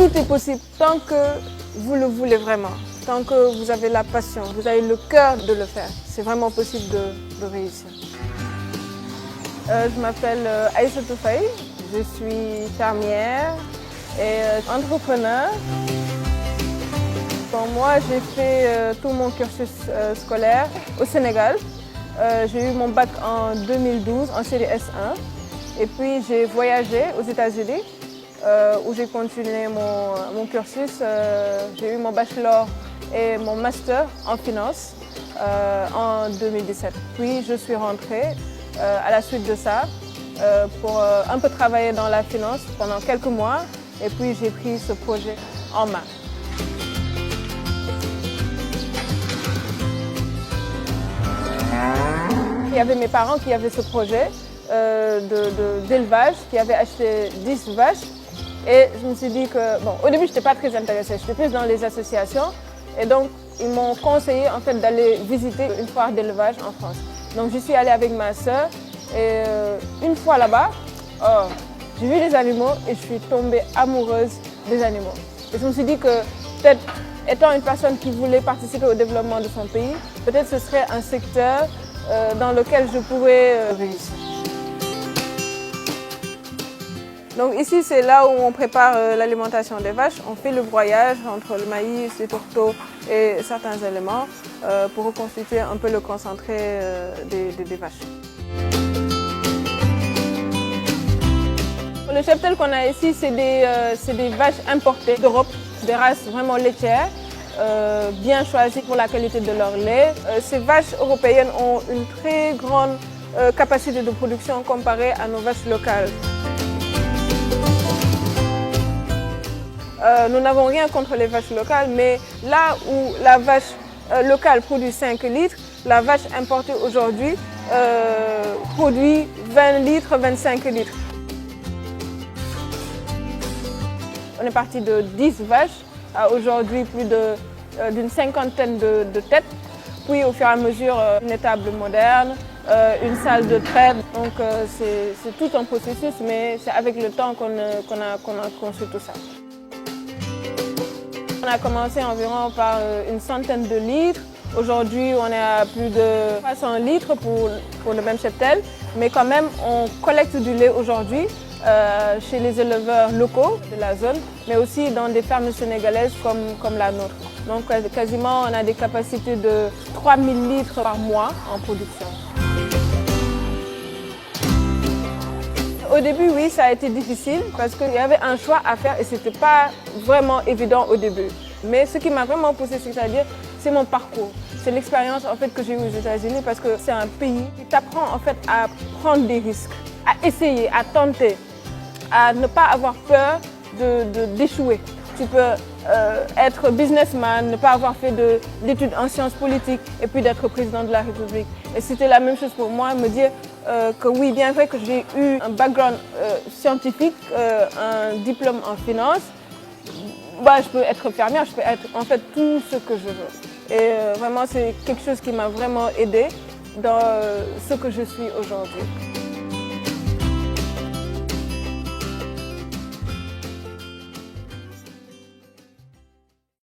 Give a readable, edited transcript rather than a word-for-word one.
Tout est possible tant que vous le voulez vraiment, tant que vous avez la passion, vous avez le cœur de le faire. C'est vraiment possible de réussir. Je m'appelle Aïssatou Faye, je suis fermière et entrepreneur. Bon, moi, j'ai fait tout mon cursus scolaire au Sénégal. J'ai eu mon bac en 2012 en série S1 et puis j'ai voyagé aux États-Unis où j'ai continué mon cursus. J'ai eu mon bachelor et mon master en finance en 2017. Puis je suis rentrée à la suite de ça pour un peu travailler dans la finance pendant quelques mois et puis j'ai pris ce projet en main. Il y avait mes parents qui avaient ce projet d'élevage, qui avaient acheté 10 vaches. Et je me suis dit que, bon, au début, je n'étais pas très intéressée, j'étais plus dans les associations. Et donc, ils m'ont conseillé en fait d'aller visiter une foire d'élevage en France. Donc, j'y suis allée avec ma sœur. Et une fois là-bas, j'ai vu les animaux et je suis tombée amoureuse des animaux. Et je me suis dit que peut-être, étant une personne qui voulait participer au développement de son pays, peut-être ce serait un secteur dans lequel je pourrais réussir. Donc ici, c'est là où on prépare l'alimentation des vaches. On fait le broyage entre le maïs, les tourteaux et certains éléments pour reconstituer un peu le concentré des vaches. Le cheptel qu'on a ici, c'est des vaches importées d'Europe, des races vraiment laitières. Bien choisis pour la qualité de leur lait. Ces vaches européennes ont une très grande capacité de production comparée à nos vaches locales. Nous n'avons rien contre les vaches locales, mais là où la vache locale produit 5 litres, la vache importée aujourd'hui produit 20 litres, 25 litres. On est parti de 10 vaches à aujourd'hui plus d'une cinquantaine de têtes. Puis au fur et à mesure, une étable moderne, une salle de traite. Donc c'est tout un processus, mais c'est avec le temps qu'on a construit tout ça. On a commencé environ par une centaine de litres. Aujourd'hui, on est à plus de 300 litres pour le même cheptel. Mais quand même, on collecte du lait aujourd'hui chez les éleveurs locaux de la zone, mais aussi dans des fermes sénégalaises comme la nôtre. Donc quasiment, on a des capacités de 3000 litres par mois en production. Au début, oui, ça a été difficile parce qu'il y avait un choix à faire et ce n'était pas vraiment évident au début. Mais ce qui m'a vraiment poussé, c'est-à-dire, c'est mon parcours. C'est l'expérience en fait, que j'ai eue aux États-Unis parce que c'est un pays qui t'apprend en fait, à prendre des risques, à essayer, à tenter, à ne pas avoir peur d'échouer. Tu peux être businessman, ne pas avoir fait d'études en sciences politiques et puis d'être président de la République. Et c'était la même chose pour moi, me dire que oui, bien vrai que j'ai eu un background scientifique, un diplôme en finance, bah, je peux être fermière, je peux être en fait tout ce que je veux. Et vraiment, c'est quelque chose qui m'a vraiment aidée dans ce que je suis aujourd'hui.